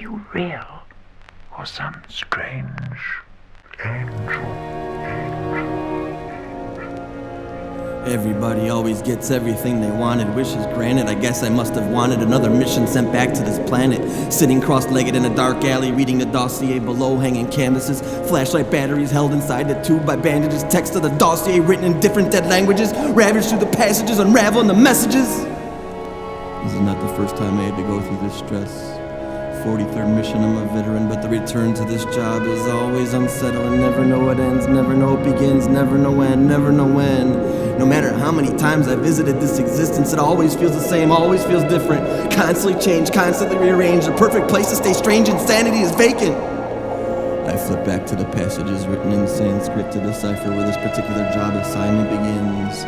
you real or some strange angel? Everybody always gets everything they wanted, wishes granted. I guess I must have wanted another mission sent back to this planet. Sitting cross-legged in a dark alley, reading the dossier below, hanging canvases, flashlight batteries held inside the tube by bandages, text of the dossier written in different dead languages, ravaged through the passages, unraveling the messages. This is not the first time I had to go through this stress. 43rd mission, I'm a veteran, but the return to this job is always unsettling. Never know what ends, never know what begins, never know when, never know when. No matter how many times I visited this existence, it always feels the same, always feels different. Constantly changed, constantly rearranged, a perfect place to stay strange, insanity is vacant. I flip back to the passages written in Sanskrit to decipher where this particular job assignment begins.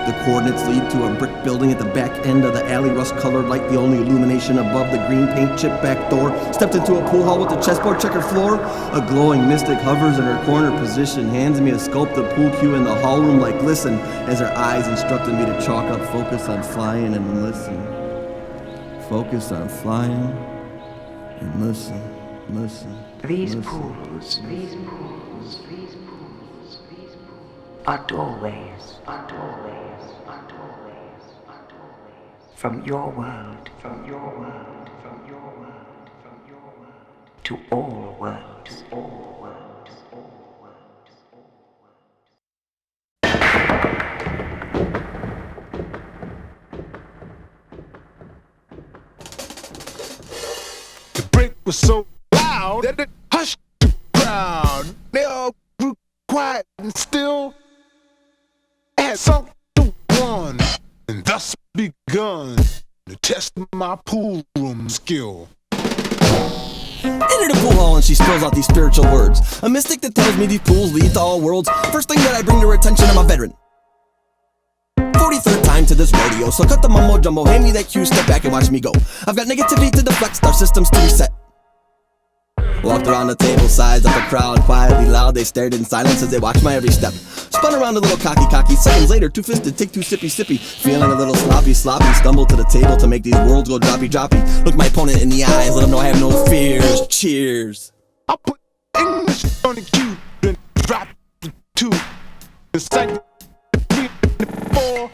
The coordinates lead to a brick building at the back end of the alley, rust-colored light, the only illumination above the green paint chip back door. Stepped into a pool hall with a chessboard checkered floor. A glowing mystic hovers in her corner position, hands me a sculpted pool cue in the hall room like glisten, as her eyes instructed me to chalk up focus on flying and listen. Focus on flying and listen, listen. These listen. pools are doorways, from your world, to all worlds, The break was so loud that it hushed the crowd. They all grew quiet and still. I had sunk to one, and thus begun the test of my pool room skill. Enter the pool hall and she spills out these spiritual words. A mystic that tells me these pools lead to all worlds. First thing that I bring to her attention, I'm a veteran. 43rd time to this rodeo, so cut the mumbo jumbo, hand me that cue, step back and watch me go. I've got negativity to deflect, our systems to reset. Walked around the table, sized up the crowd, quietly loud, they stared in silence as they watched my every step. Spun around a little cocky, seconds later, two-fisted, take two sippy, feeling a little sloppy, stumbled to the table to make these worlds go droppy. Look my opponent in the eyes, let him know I have no fears, cheers. I put English on the cue, then dropped the two, and sang the 3 and the 4.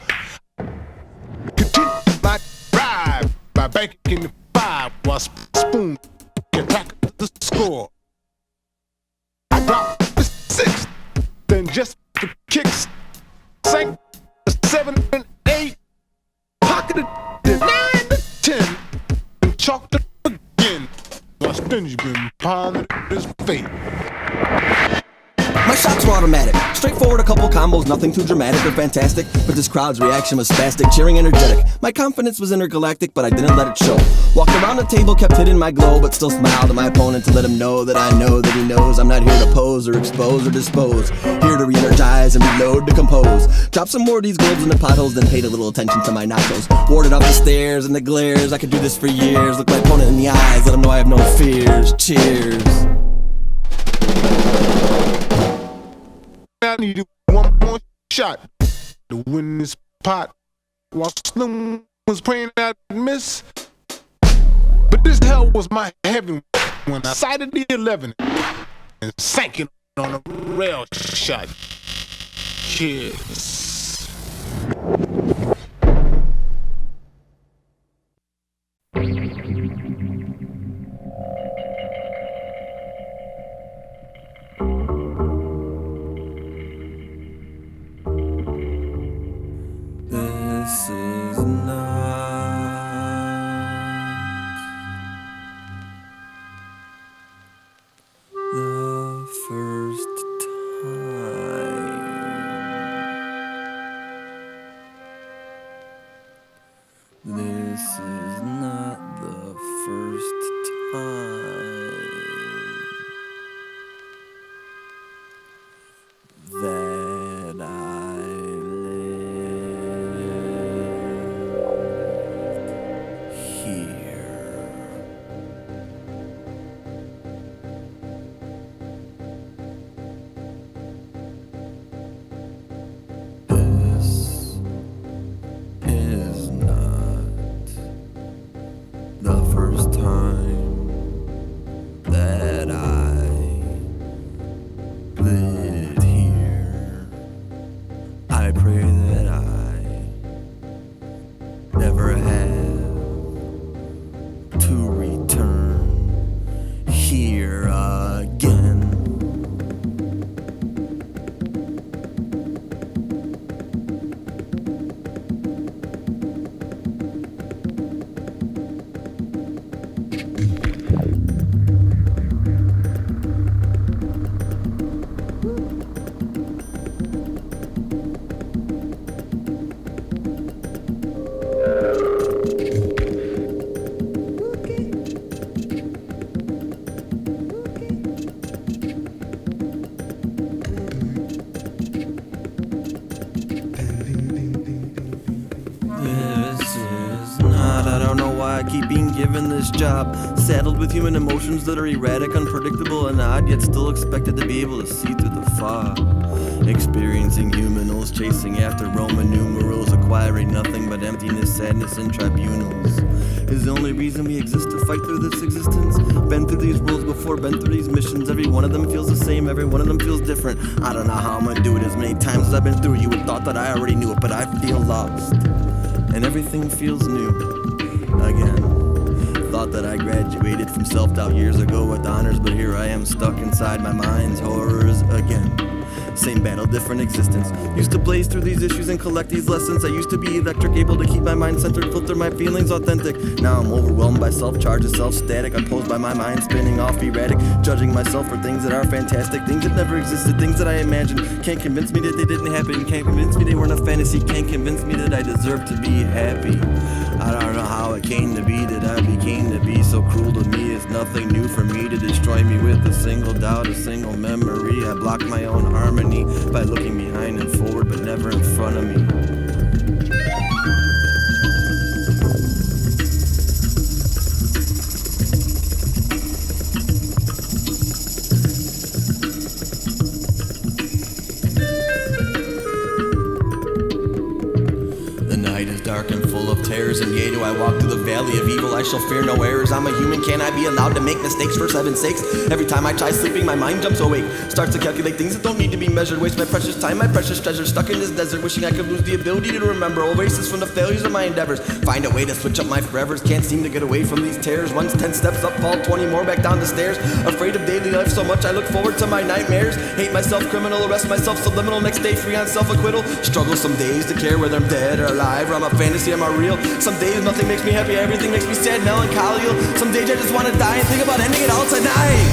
Continued my drive by banking the 5 while spoon can track the score. I dropped the 6, then just the kicks, sank the 7 and 8, pocketed the 9 and 10, and chalked it again, while Benjamin pondered his fate. My shots were automatic, straightforward, a couple combos, nothing too dramatic or fantastic, but this crowd's reaction was spastic, cheering energetic. My confidence was intergalactic, but I didn't let it show. Walked around the table, kept hitting my glow, but still smiled at my opponent to let him know that I know that he knows I'm not here to pose or expose or dispose. Here to re-energize and reload to compose. Drop some more of these globes in the potholes, then paid a little attention to my nachos. Warded off the stares and the glares, I could do this for years. Look my opponent in the eyes, let him know I have no fears. Cheers. I needed one more shot to win this pot, while Slim was praying I'd miss. But this hell was my heaven when I sighted the 11 and sank it on a rail shot. Cheers. This is not the first time. This is not the first time that I the first time given this job, saddled with human emotions that are erratic, unpredictable, and odd, yet still expected to be able to see through the fog. Experiencing humanals, chasing after Roman numerals, acquiring nothing but emptiness, sadness, and tribunals. Is the only reason we exist to fight through this existence. Been through these worlds before, been through these missions. Every one of them feels the same, every one of them feels different. I don't know how I'm gonna do it. As many times as I've been through it, you would thought that I already knew it, but I feel lost. And everything feels new again. Thought that I graduated from self-doubt years ago with honors, but here I am stuck inside my mind's horrors again. Same battle, different existence. Used to blaze through these issues and collect these lessons. I used to be electric, able to keep my mind centered, filter my feelings authentic. Now I'm overwhelmed by self-charges, self-static, opposed by my mind spinning off erratic, judging myself for things that are fantastic, things that never existed, things that I imagined. Can't convince me that they didn't happen, can't convince me they weren't a fantasy, can't convince me that I deserve to be happy. I don't know how it came to be that I became to be so cruel to me. It's nothing new for me to destroy me with a single doubt, a single memory. I block my own harmony by looking behind and forward, but never in front of me. Dark and full of terrors, and yea, do I walk through the valley of evil, I shall fear no errors. I'm a human, can I be allowed to make mistakes for heaven's sakes? Every time I try sleeping, my mind jumps awake, starts to calculate things that don't need to be measured. Waste my precious time, my precious treasure, stuck in this desert, wishing I could lose the ability to remember. Oasis from the failures of my endeavors, find a way to switch up my forevers. Can't seem to get away from these terrors. Once 10 steps up, fall 20 more back down the stairs. Afraid of daily life so much I look forward to my nightmares. Hate myself, criminal, arrest myself, subliminal, next day free on self-acquittal. Struggle some days to care whether I'm dead or alive, or I'm a fantasy, am I real? Some days nothing makes me happy, everything makes me sad, melancholy. Some days I just wanna die and think about ending it all tonight.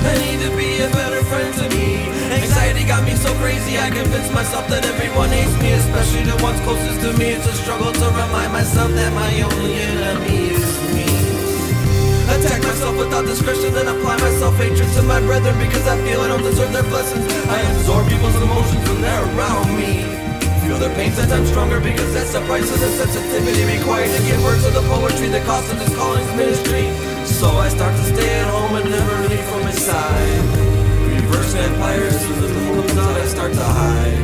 I need to be a better friend to me. Anxiety got me so crazy, I convinced myself that everyone hates me, especially the ones closest to me. It's a struggle to remind myself that my only enemy is me. Attack myself without discretion, then apply myself hatred to my brethren because I feel I don't deserve their blessings. I absorb people's emotions when they're around me. Feel their pain 10 times stronger because that's the price of the sensitivity required to give words to the poetry, the cost of this calling's ministry. So I start to stay at home and never leave from his side. Reverse vampires, as the moon comes out, I start to hide.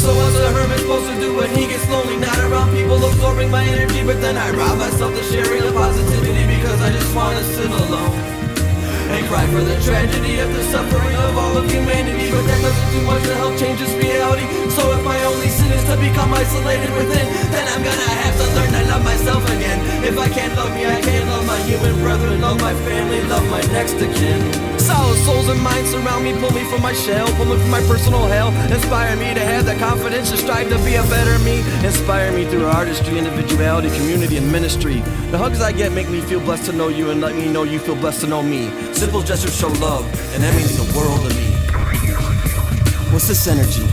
So what's a hermit supposed to do when he gets lonely? Not around people absorbing my energy, but then I rob myself to sharing the positivity because I just want to sit alone and cry for the tragedy of the suffering of all of humanity. But that doesn't do much to help change this reality. So if my only sin is to become isolated within, then I'm gonna have to learn to love myself again. If I can't love me, I can't love my human brethren, love my family, love my next of kin. Solid souls and minds surround me, pull me from my shell, pull me from my personal hell. Inspire me to have the confidence to strive to be a better me. Inspire me through artistry, individuality, community, and ministry. The hugs I get make me feel blessed to know you, and let me know you feel blessed to know me. Simple gestures show love, and that means the world to me. What's this energy?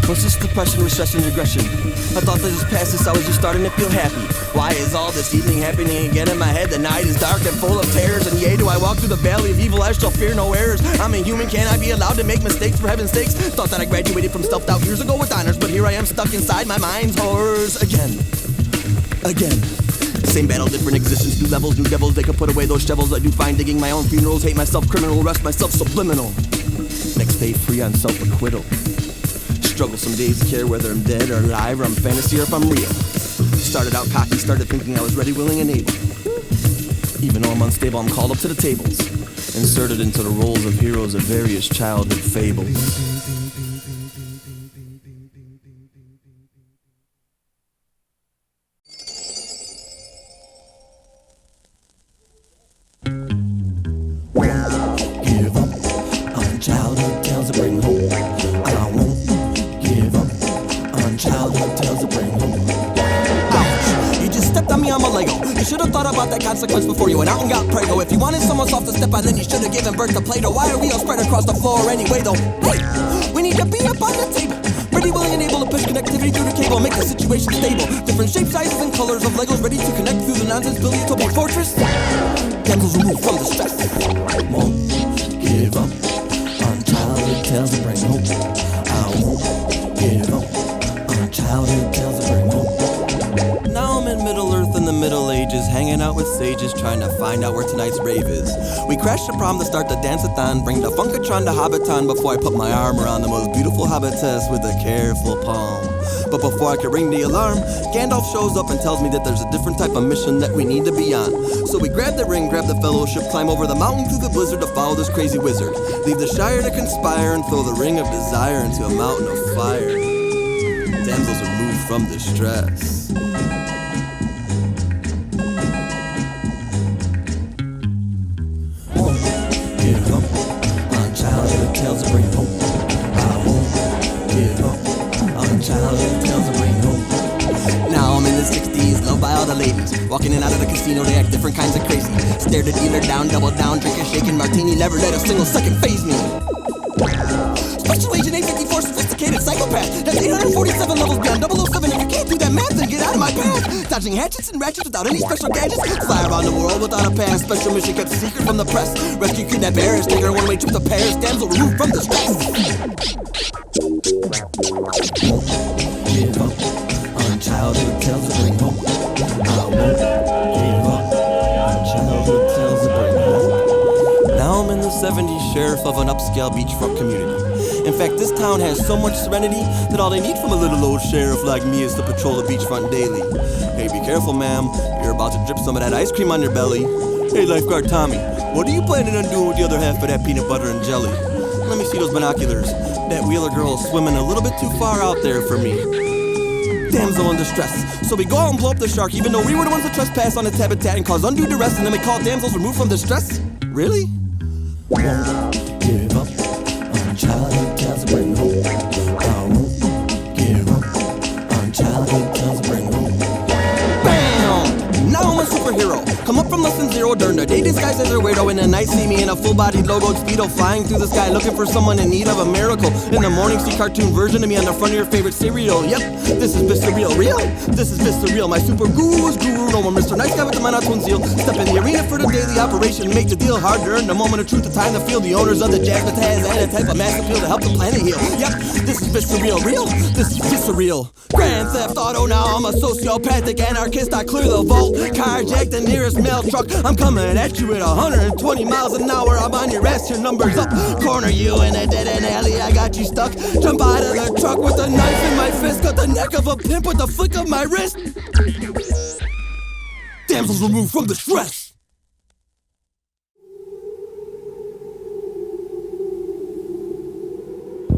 What's this depression, recession, regression? I thought that just past this, I was just starting to feel happy. Why is all this evening happening again in my head? The night is dark and full of terrors, and yea, do I walk through the valley of evil, I shall fear no errors. I'm a human, can I be allowed to make mistakes for heaven's sakes? Thought that I graduated from self-doubt years ago with honors, but here I am stuck inside my mind's horrors again. Same battle, different existence, new levels, new devils. They can put away those shovels. I do fine digging my own funerals. Hate myself, criminal, arrest myself, subliminal. Next day free on self-acquittal. Struggle some days to care whether I'm dead or alive, or I'm fantasy or if I'm real. Started out cocky, started thinking I was ready, willing, and able. Even though I'm unstable, I'm called up to the tables, inserted into the roles of heroes of various childhood fables. Give up on childhood tales that bring hope. I won't give up on childhood tales that bring hope. Ouch! You just stepped on me, I'm a Lego. You should have thought about that consequence before you went out and got prego. If you wanted someone soft to step on, then you should have given birth to Play-Doh. Why are we all spread across the floor anyway, though? Hey, we need to be up on the table. Ready, willing, and able to push connectivity through the cable, make the situation stable. Different shapes, sizes, and colors of Legos ready to connect through the nonsense, build a utopian fortress. Damsels removed from the stress. Won't give up on childhood tales that bring hope. I won't give up on childhood tales that bring hope. Now I'm in Middle Earth in the Middle out with sages, trying to find out where tonight's rave is. We crashed the prom to start the dance-a-thon, bring the funkatron to Hobbiton before I put my arm around the most beautiful hobbitess with a careful palm. But before I could ring the alarm, Gandalf shows up and tells me that there's a different type of mission that we need to be on. So we grab the ring, grab the fellowship, climb over the mountain through the blizzard to follow this crazy wizard. Leave the Shire to conspire and throw the ring of desire into a mountain of fire. Damsels removed from distress. Won't give up on childhood tales that bring hope. I won't give up on childhood tales that bring hope. Now I'm in the 60s, loved by all the ladies. Walking in and out of the casino, they act different kinds of crazy. Stare the dealer down, double down, drink a shaking martini, never let a single second faze me. Special Agent 854, sophisticated psychopath. That's 847 levels beyond 007. If you can't do that math, then get out of my path. Dodging hatchets and ratchets without any special gadgets. Fly around the world without a pass. Special mission kept secret from the press. Rescue kidnapped heirs, take her one-way trip to Paris. Damsel removed from distress. Give up on childhood tales that bring hope. I won't give up on childhood tales that bring hope. Now I'm in the 70s, sheriff of an upscale beachfront community. In fact, this town has so much serenity that all they need from a little old sheriff like me is to patrol the beachfront daily. Hey, be careful, ma'am. You're about to drip some of that ice cream on your belly. Hey, lifeguard Tommy, what are you planning on doing with the other half of that peanut butter and jelly? Let me see those binoculars. That Wheeler girl is swimming a little bit too far out there for me. Damsel in distress. So we go out and blow up the shark, even though we were the ones that trespass on its habitat and cause undue duress, and then we call damsels removed from distress? Really? Won't give up on childhood tales that bring hope. I won't give up on childhood tales that bring hope. Bam! Now I'm a superhero. Come up from less than zero during the day disguised as a weirdo. In the night see me in a full-bodied logoed speedo flying through the sky looking for someone in need of a miracle. In the morning see cartoon version of me on the front of your favorite cereal. Yep, this is Mr. Real. This is Mr. Real. My super guru is guru. No more Mr. Nice Guy with the monotone zeal. Step in the arena for the daily operation. Make the deal hard to earn the moment of truth. The time to feel the owners of the Jasmine has added a type of mass appeal to help the planet heal. Yep, this is Mr. Real. This is Mr. Real. Grand Theft Auto now. I'm a sociopathic anarchist. I clear the vault. Carjack the nearest mail truck. I'm coming at you at 120 miles an hour. I'm on your ass, your number's up. Corner you in a dead-end alley, I got you stuck. Jump out of the truck with a knife in my fist. Cut the neck of a pimp with the flick of my wrist. Damsels removed from distress.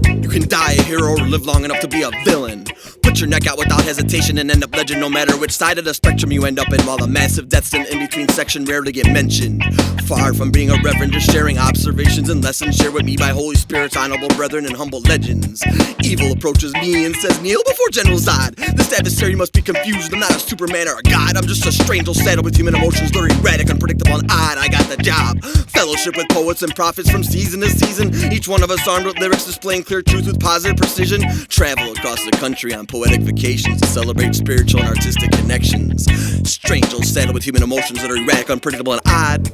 You can die a hero or live long enough to be a villain. Put your neck out without hesitation and end up legend no matter which side of the spectrum you end up in. While the massive deaths in between section rarely get mentioned. Far from being a reverend, just sharing observations and lessons shared with me by Holy Spirit's honorable brethren and humble legends. Evil approaches me and says kneel before General Zod. This adversary must be confused. I'm not a Superman or a god. I'm just a strange old saddle with human emotions. They're erratic, unpredictable, and odd. I got the job. Fellowship with poets and prophets from season to season. Each one of us armed with lyrics displaying clear truth with positive precision. Travel across the country on poetic vacations to celebrate spiritual and artistic connections. Strange old saddle with human emotions that are erratic, unpredictable, and odd.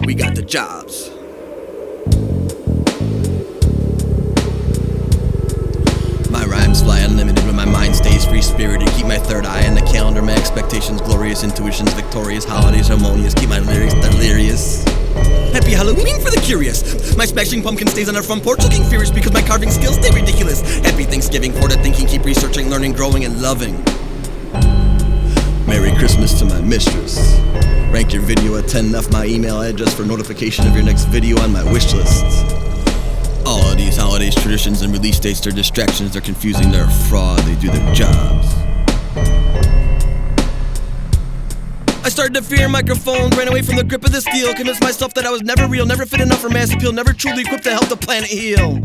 We got the jobs. My rhymes fly unlimited when my mind stays free-spirited. Keep my third eye on the calendar, my expectations glorious, intuitions victorious, holidays harmonious. Keep my lyrics delirious. Happy Halloween for the curious. My smashing pumpkin stays on our front porch looking furious because my carving skills stay ridiculous. Happy Thanksgiving, forward thinking, keep researching, learning, growing, and loving. Merry Christmas to my mistress. Rank your video a 10, left my email address for notification of your next video on my wish list. All of these holidays, traditions, and release dates, they're distractions, they're confusing, they're a fraud, they do their jobs. I started to fear microphones, ran away from the grip of the steel. Convinced myself that I was never real, never fit enough for mass appeal, never truly equipped to help the planet heal.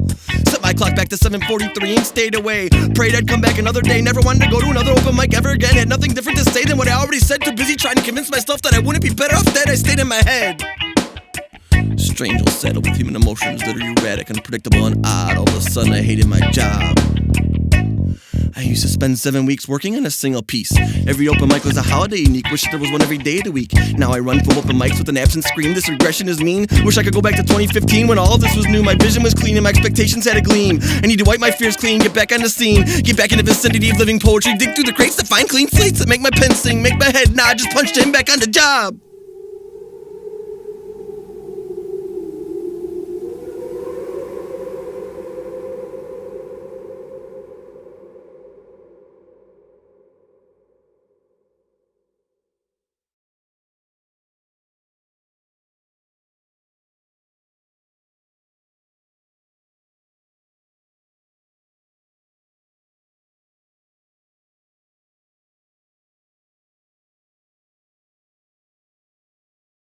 Set my clock back to 7:43 and stayed away. Prayed I'd come back another day, never wanted to go to another open mic ever again. Had nothing different to say than what I already said. Too busy trying to convince myself that I wouldn't be better off dead. I stayed in my head. Strange old saddle with human emotions that are erratic, unpredictable, and odd. All of a sudden I hated my job. I used to spend 7 weeks working on a single piece. Every open mic was a holiday unique. Wish there was one every day of the week. Now I run from open mics with an absent scream. This regression is mean. Wish I could go back to 2015 when all of this was new. My vision was clean and my expectations had a gleam. I need to wipe my fears clean, get back on the scene, get back in the vicinity of living poetry, dig through the crates to find clean slates that make my pen sing, make my head nod. Just punched in back on the job.